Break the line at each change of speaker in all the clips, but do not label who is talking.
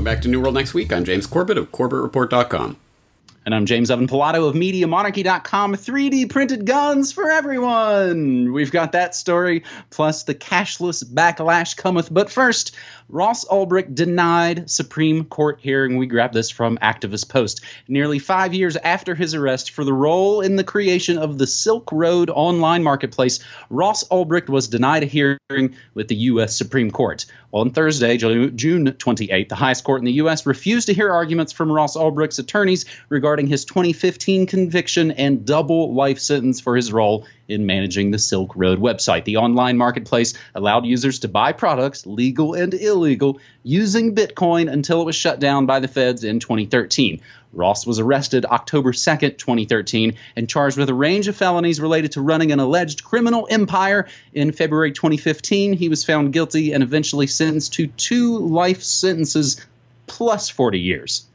Welcome back to New World Next Week. I'm James Corbett of CorbettReport.com.
And I'm James Evan Pilato of MediaMonarchy.com. 3D printed guns for everyone. We've got that story, plus the cashless backlash cometh. But first, Ross Ulbricht denied Supreme Court hearing. We grabbed this from Activist Post. Nearly 5 years after his arrest for the role in the creation of the Silk Road online marketplace, Ross Ulbricht was denied a hearing with the U.S. Supreme Court. Well, on Thursday, June 28th, the highest court in the U.S. refused to hear arguments from Ross Ulbricht's attorneys regarding his 2015 conviction and double life sentence for his role in managing the Silk Road website. The online marketplace allowed users to buy products, legal and illegal, using Bitcoin until it was shut down by the feds in 2013. Ross was arrested October 2nd, 2013, and charged with a range of felonies related to running an alleged criminal empire. In February 2015, he was found guilty and eventually sentenced to 2 life sentences plus 40 years.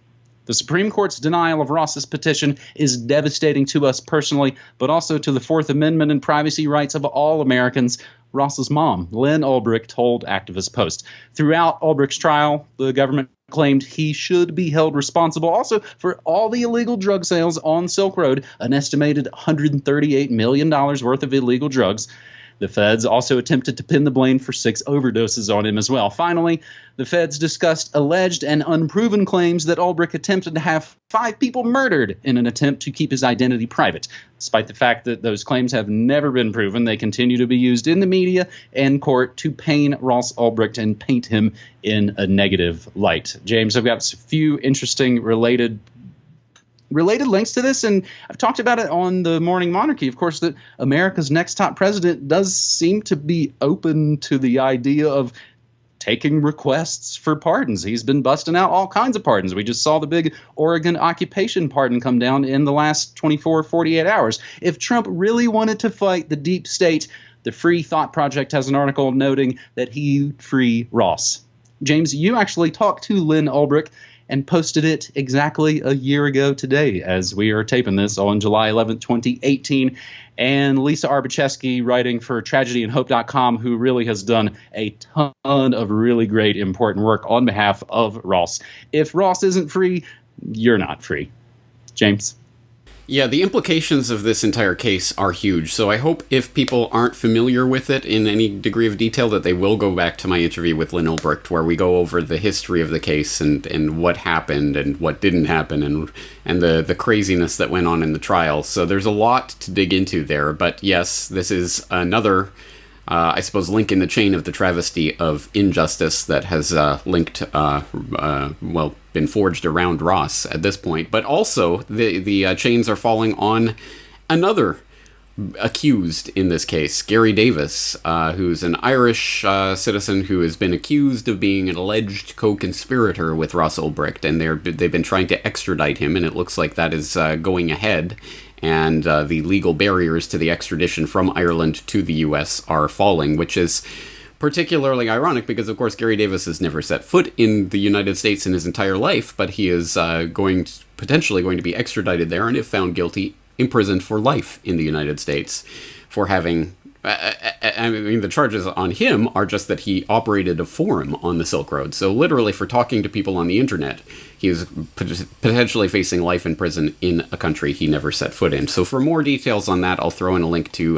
The Supreme Court's denial of Ross's petition is devastating to us personally, but also to the Fourth Amendment and privacy rights of all Americans. Ross's mom, Lynn Ulbricht, told Activist Post. Throughout Ulbricht's trial, the government claimed he should be held responsible also for all the illegal drug sales on Silk Road, an estimated $138 million worth of illegal drugs. The feds also attempted to pin the blame for 6 overdoses on him as well. Finally, the feds discussed alleged and unproven claims that Ulbricht attempted to have 5 people murdered in an attempt to keep his identity private. Despite the fact that those claims have never been proven, they continue to be used in the media and court to pain Ross Ulbricht and paint him in a negative light. James, I've got a few interesting related links to this, and I've talked about it on the Morning Monarchy, of course, that America's next top president does seem to be open to the idea of taking requests for pardons. He's been busting out all kinds of pardons. We just saw the big Oregon occupation pardon come down in the last 48 hours. If Trump really wanted to fight the deep state, the Free Thought Project has an article noting that he'd free Ross. James, you actually talked to Lynn Ulbricht and posted it exactly a year ago today as we are taping this on July 11th, 2018. And Lisa Arbacheski, writing for TragedyandHope.com, who really has done a ton of really great, important work on behalf of Ross. If Ross isn't free, you're not free. James?
Yeah, the implications of this entire case are huge, so I hope if people aren't familiar with it in any degree of detail that they will go back to my interview with Lynn Ulbricht, where we go over the history of the case and what happened and what didn't happen and the craziness that went on in the trial. So there's a lot to dig into there, but yes, this is another I suppose, link in the chain of the travesty of injustice that has been forged around Ross at this point. But also, the chains are falling on another accused in this case, Gary Davis, who's an Irish citizen who has been accused of being an alleged co-conspirator with Ross Ulbricht, and they've been trying to extradite him, and it looks like that is going ahead. And the legal barriers to the extradition from Ireland to the U.S. are falling, which is particularly ironic because, of course, Gary Davis has never set foot in the United States in his entire life, but he is potentially going to be extradited there, and if found guilty, imprisoned for life in the United States for having... I mean, the charges on him are just that he operated a forum on the Silk Road. So literally for talking to people on the internet, he is potentially facing life in prison in a country he never set foot in. So for more details on that, I'll throw in a link to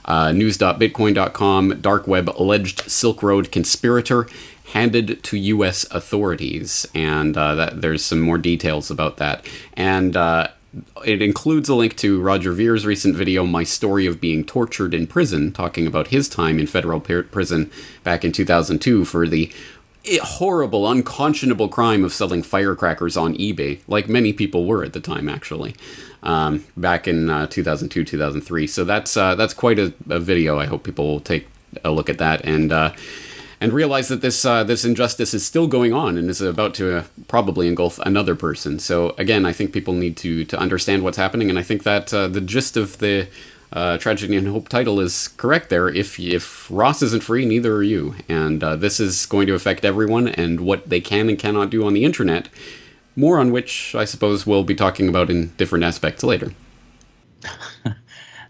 news.bitcoin.com, dark web alleged Silk Road conspirator handed to U.S. authorities. And there's some more details about that. And it includes a link to Roger Vere's recent video, My Story of Being Tortured in Prison, talking about his time in federal prison back in 2002 for the horrible, unconscionable crime of selling firecrackers on eBay, like many people were at the time, actually, back in 2002, 2003. So that's quite a video. I hope people will take a look at that and realize that this injustice is still going on and is about to probably engulf another person. So again, I think people need to understand what's happening, and I think that the gist of the Tragedy and Hope title is correct there. If Ross isn't free, neither are you. And this is going to affect everyone and what they can and cannot do on the internet, more on which I suppose we'll be talking about in different aspects later.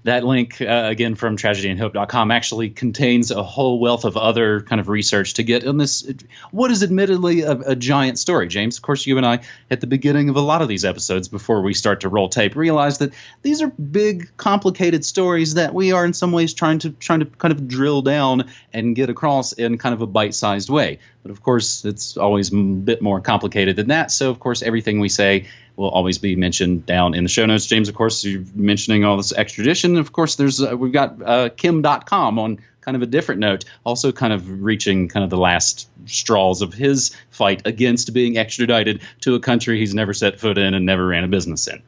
That link, again, from tragedyandhope.com, actually contains a whole wealth of other kind of research to get on this, what is admittedly a giant story. James, of course, you and I, at the beginning of a lot of these episodes, before we start to roll tape, realize that these are big, complicated stories that we are in some ways trying to kind of drill down and get across in kind of a bite-sized way. But of course, it's always a bit more complicated than that. So, of course, everything we say will always be mentioned down in the show notes. James, of course, you're mentioning all this extradition. Of course, we've got Kim.com on kind of a different note, also kind of reaching kind of the last straws of his fight against being extradited to a country he's never set foot in and never ran a business in.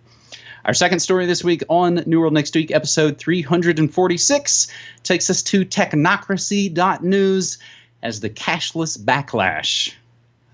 Our second story this week on New World Next Week, episode 346, takes us to technocracy.news as the Cashless Backlash.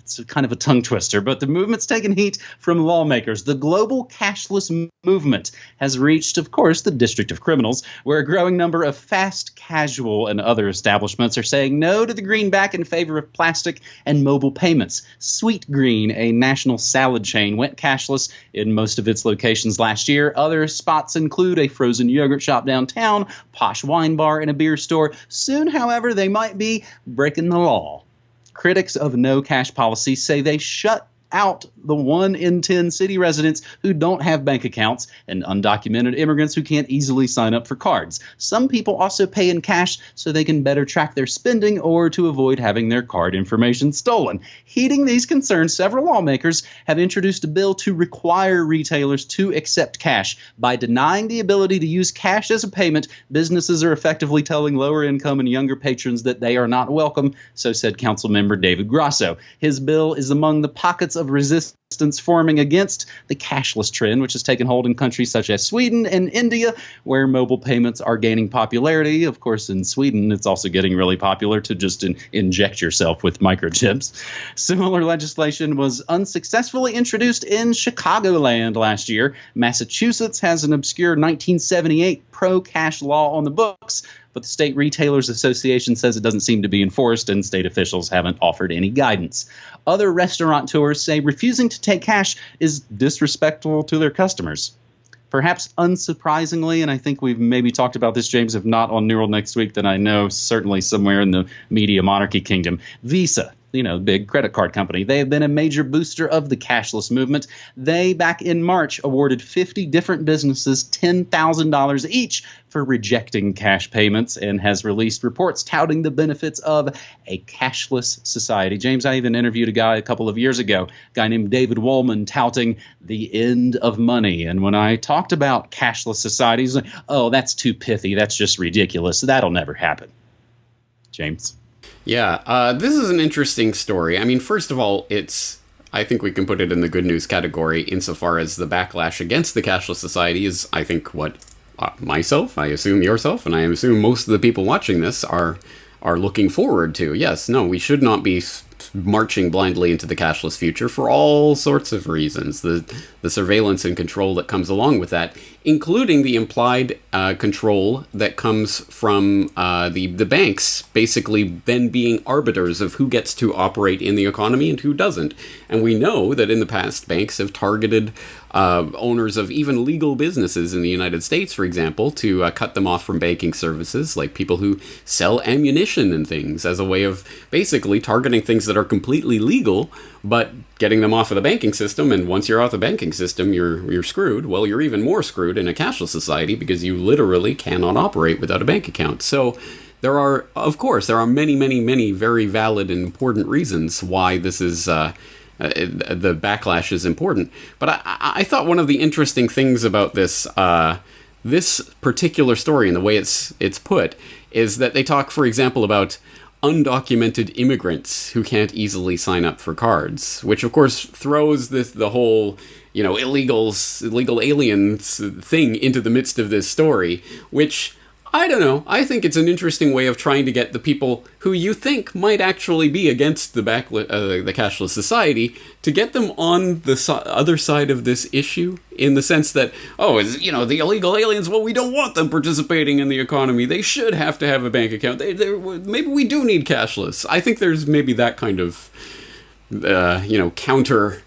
It's kind of a tongue twister, but the movement's taken heat from lawmakers. The global cashless movement has reached, of course, the District of Criminals, where a growing number of fast casual and other establishments are saying no to the greenback in favor of plastic and mobile payments. Sweet Green, a national salad chain, went cashless in most of its locations last year. Other spots include a frozen yogurt shop downtown, posh wine bar, and a beer store. Soon, however, they might be breaking the law. Critics of no cash policy say they shut out the 1 in 10 city residents who don't have bank accounts and undocumented immigrants who can't easily sign up for cards. Some people also pay in cash so they can better track their spending or to avoid having their card information stolen. Heeding these concerns, several lawmakers have introduced a bill to require retailers to accept cash. By denying the ability to use cash as a payment, businesses are effectively telling lower income and younger patrons that they are not welcome, so said Councilmember David Grasso. His bill is among the pockets of resistance forming against the cashless trend, which has taken hold in countries such as Sweden and India, where mobile payments are gaining popularity. Of course, in Sweden, it's also getting really popular to just inject yourself with microchips. Similar legislation was unsuccessfully introduced in Chicagoland last year. Massachusetts has an obscure 1978 pro-cash law on the books, but the State Retailers Association says it doesn't seem to be enforced, and state officials haven't offered any guidance. Other restaurateurs say refusing to take cash is disrespectful to their customers. Perhaps unsurprisingly, and I think we've maybe talked about this, James, if not on New World Next Week, then I know certainly somewhere in the media monarchy kingdom, Visa, big credit card company. They have been a major booster of the cashless movement. They, back in March, awarded 50 different businesses $10,000 each for rejecting cash payments and has released reports touting the benefits of a cashless society. James, I even interviewed a guy a couple of years ago, a guy named David Wolman, touting the end of money. And when I talked about cashless societies, like, oh, that's too pithy. That's just ridiculous. That'll never happen. James?
Yeah, this is an interesting story. I mean, first of all, I think we can put it in the good news category insofar as the backlash against the cashless society is, I think, what myself, I assume yourself, and I assume most of the people watching this are looking forward to. Yes, no, we should not be marching blindly into the cashless future for all sorts of reasons. The surveillance and control that comes along with that, including the implied control that comes from the banks basically then being arbiters of who gets to operate in the economy and who doesn't. And we know that in the past, banks have targeted owners of even legal businesses in the United States, for example, to cut them off from banking services, like people who sell ammunition and things, as a way of basically targeting things that are completely legal, but getting them off of the banking system. And once you're off the banking system, you're screwed. Well, you're even more screwed in a cashless society because you literally cannot operate without a bank account. So there are many, many, many very valid and important reasons why this is the backlash is important. But I thought one of the interesting things about this particular story and the way it's put is that they talk, for example, about undocumented immigrants who can't easily sign up for cards, which of course throws the whole illegal aliens thing into the midst of this story, which, I don't know, I think it's an interesting way of trying to get the people who you think might actually be against the cashless society to get them on the other side of this issue, in the sense that, the illegal aliens, well, we don't want them participating in the economy. They should have to have a bank account. Maybe we do need cashless. I think there's maybe that kind of, counter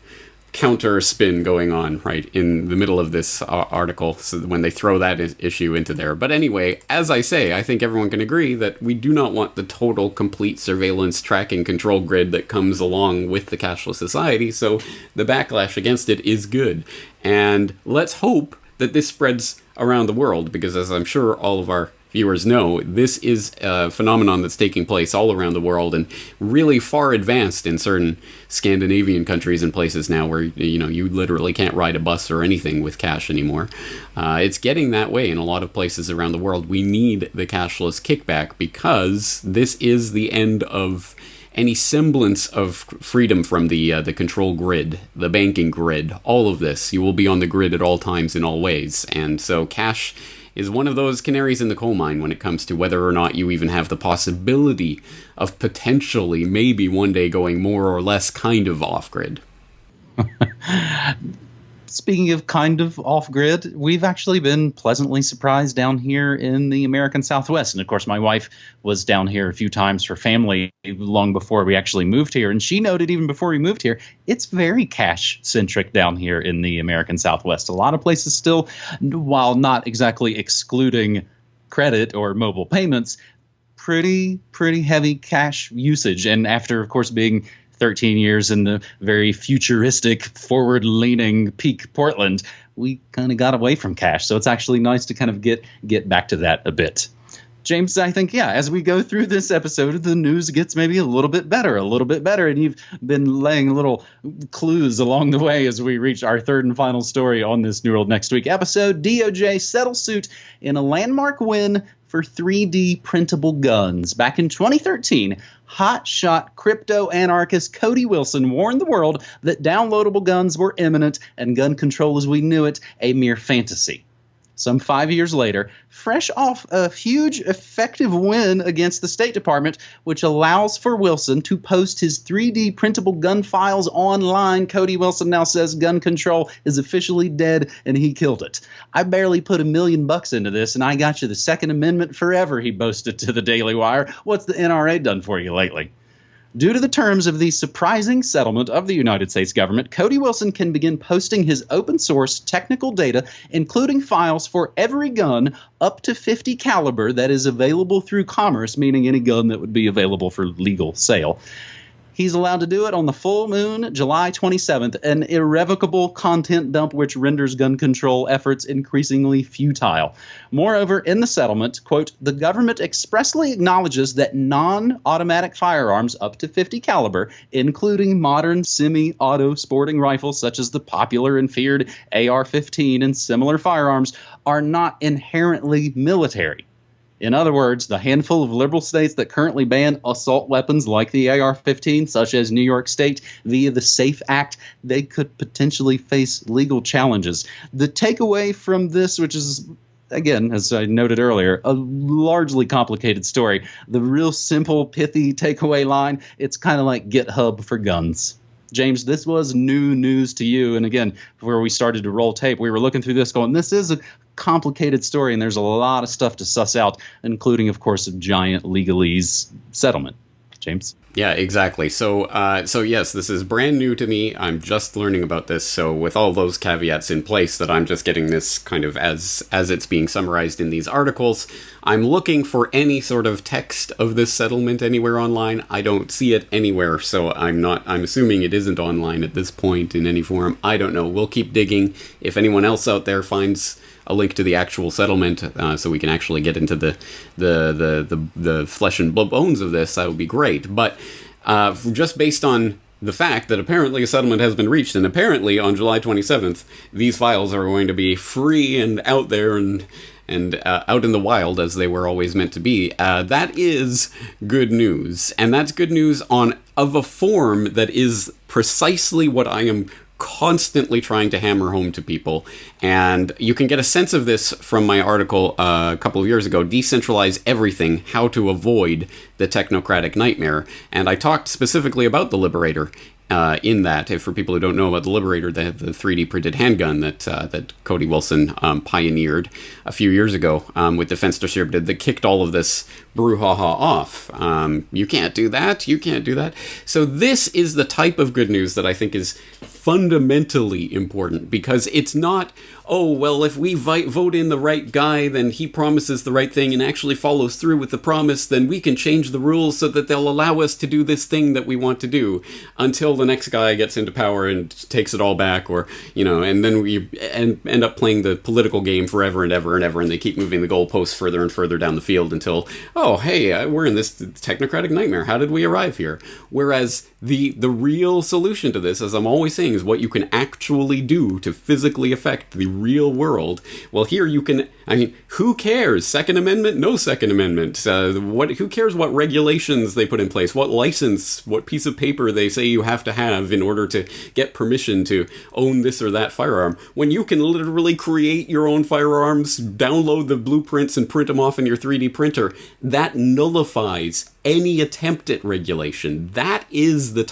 counter spin going on right in the middle of this article, so when they throw that issue into there. But anyway, as I say, I think everyone can agree that we do not want the total, complete surveillance, tracking, control grid that comes along with the cashless society, so the backlash against it is good. And let's hope that this spreads around the world, because as I'm sure all of our viewers know, this is a phenomenon that's taking place all around the world and really far advanced in certain Scandinavian countries and places now where, you literally can't ride a bus or anything with cash anymore. It's getting that way in a lot of places around the world. We need the cashless kickback because this is the end of any semblance of freedom from the control grid, the banking grid, all of this. You will be on the grid at all times in all ways. And so cash is one of those canaries in the coal mine when it comes to whether or not you even have the possibility of potentially maybe one day going more or less kind of off-grid.
Speaking of kind of off-grid, we've actually been pleasantly surprised down here in the American Southwest. And, of course, my wife was down here a few times for family long before we actually moved here. And she noted even before we moved here, it's very cash-centric down here in the American Southwest. A lot of places still, while not exactly excluding credit or mobile payments, pretty heavy cash usage. And after, of course, being 13 years in the very futuristic, forward-leaning peak Portland, we kind of got away from cash. So it's actually nice to kind of get back to that a bit. James, I think, as we go through this episode, the news gets maybe a little bit better. And you've been laying little clues along the way as we reach our third and final story on this New World Next Week episode. DOJ settles suit in a landmark win for 3D printable guns. Back in 2013, hotshot crypto anarchist Cody Wilson warned the world that downloadable guns were imminent and gun control as we knew it a mere fantasy. Some 5 years later, fresh off a huge effective win against the State Department, which allows for Wilson to post his 3D printable gun files online, Cody Wilson now says gun control is officially dead and he killed it. I barely put $1 million into this and I got you the Second Amendment forever, he boasted to the Daily Wire. What's the NRA done for you lately? Due to the terms of the surprising settlement of the United States government, Cody Wilson can begin posting his open-source technical data, including files for every gun up to .50 caliber that is available through commerce, meaning any gun that would be available for legal sale. He's allowed to do it on the full moon, July 27th, an irrevocable content dump which renders gun control efforts increasingly futile. Moreover, in the settlement, quote, the government expressly acknowledges that non-automatic firearms up to .50 caliber, including modern semi-auto sporting rifles such as the popular and feared AR-15 and similar firearms, are not inherently military. In other words, the handful of liberal states that currently ban assault weapons like the AR-15, such as New York State, via the SAFE Act, they could potentially face legal challenges. The takeaway from this, which is, again, as I noted earlier, a largely complicated story, the real simple, pithy takeaway line, it's kind of like GitHub for guns. James, this was new news to you. And again, where we started to roll tape, we were looking through this going, this is a complicated story, and there's a lot of stuff to suss out, including, of course, a giant legalese settlement. James?
Yeah, exactly. So yes, this is brand new to me. I'm just learning about this. So with all those caveats in place that I'm just getting this kind of as it's being summarized in these articles, I'm looking for any sort of text of this settlement anywhere online. I don't see it anywhere. So I'm assuming it isn't online at this point in any form. I don't know. We'll keep digging. If anyone else out there finds a link to the actual settlement, so we can actually get into the flesh and bones of this, that would be great. But just based on the fact that apparently a settlement has been reached, and apparently on July 27th, these files are going to be free and out there and out in the wild as they were always meant to be, that is good news. And that's good news of a form that is precisely what I am constantly trying to hammer home to people. And you can get a sense of this from my article a couple of years ago, Decentralize Everything, How to Avoid the Technocratic Nightmare. And I talked specifically about the Liberator in that. For people who don't know about the Liberator, the 3D printed handgun that Cody Wilson pioneered a few years ago with Defense Distributed, that kicked all of this brouhaha off. You can't do that. You can't do that. So this is the type of good news that I think is fundamentally important, because it's not, oh, well, if we vote in the right guy, then he promises the right thing and actually follows through with the promise, then we can change the rules so that they'll allow us to do this thing that we want to do until the next guy gets into power and takes it all back, or, and then we end up playing the political game forever and ever and ever, and they keep moving the goalposts further and further down the field until, oh, hey, we're in this technocratic nightmare. How did we arrive here? Whereas the real solution to this, as I'm always saying, is what you can actually do to physically affect the real world. Well, here you can, who cares? Second Amendment? No Second Amendment. Who cares what regulations they put in place? What license, what piece of paper they say you have to have in order to get permission to own this or that firearm? When you can literally create your own firearms, download the blueprints and print them off in your 3D printer, that nullifies any attempt at regulation. That is the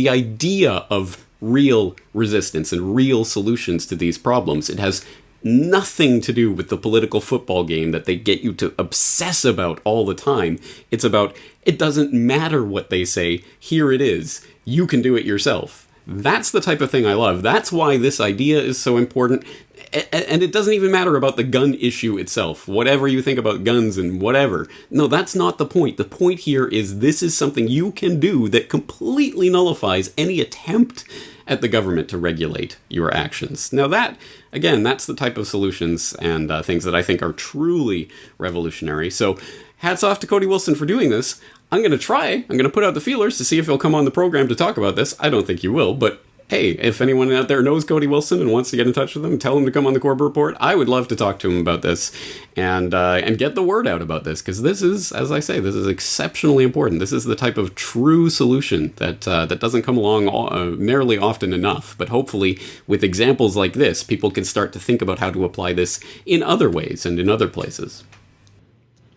idea of real resistance and real solutions to these problems. It has nothing to do with the political football game that they get you to obsess about all the time. It's about, it doesn't matter what they say, here it is. You can do it yourself. That's the type of thing I love. That's why this idea is so important. And it doesn't even matter about the gun issue itself. Whatever you think about guns and whatever. No, that's not the point. The point here is this is something you can do that completely nullifies any attempt at the government to regulate your actions. Now that, again, that's the type of solutions and things that I think are truly revolutionary. So hats off to Cody Wilson for doing this. I'm going to put out the feelers to see if he'll come on the program to talk about this. I don't think he will, but hey, if anyone out there knows Cody Wilson and wants to get in touch with him, tell him to come on the Corbett Report. I would love to talk to him about this and get the word out about this, because this is, as I say, this is exceptionally important. This is the type of true solution that doesn't come along nearly often enough. But hopefully, with examples like this, people can start to think about how to apply this in other ways and in other places.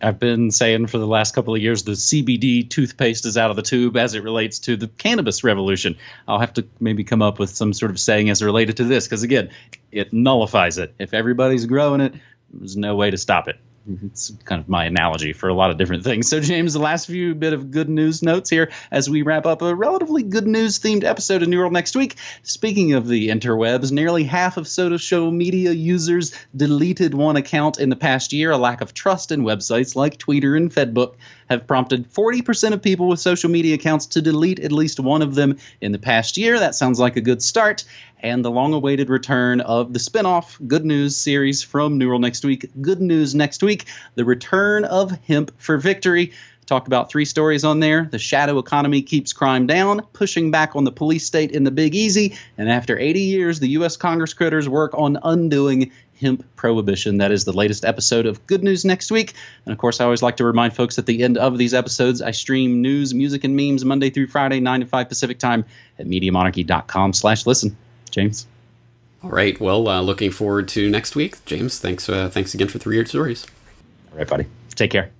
I've been saying for the last couple of years the CBD toothpaste is out of the tube as it relates to the cannabis revolution. I'll have to maybe come up with some sort of saying as related to this, because, again, it nullifies it. If everybody's growing it, there's no way to stop it. It's kind of my analogy for a lot of different things. So, James, the last few bit of good news notes here as we wrap up a relatively good news themed episode of New World Next Week. Speaking of the interwebs, nearly half of social media users deleted one account in the past year. A lack of trust in websites like Twitter and Fedbook have prompted 40% of people with social media accounts to delete at least one of them in the past year. That sounds like a good start. And the long-awaited return of the spin-off Good News series from New World Next Week, Good News Next Week, the return of Hemp for Victory. Talked about 3 stories on there. The shadow economy keeps crime down, pushing back on the police state in the Big Easy. And after 80 years, the U.S. Congress critters work on undoing hemp prohibition. That is the latest episode of Good News Next Week. And, of course, I always like to remind folks at the end of these episodes, I stream news, music, and memes Monday through Friday, 9 to 5 Pacific time at MediaMonarchy.com/listen. James?
All right. Well, looking forward to next week. James, thanks again for 3 stories.
All right, buddy. Take care.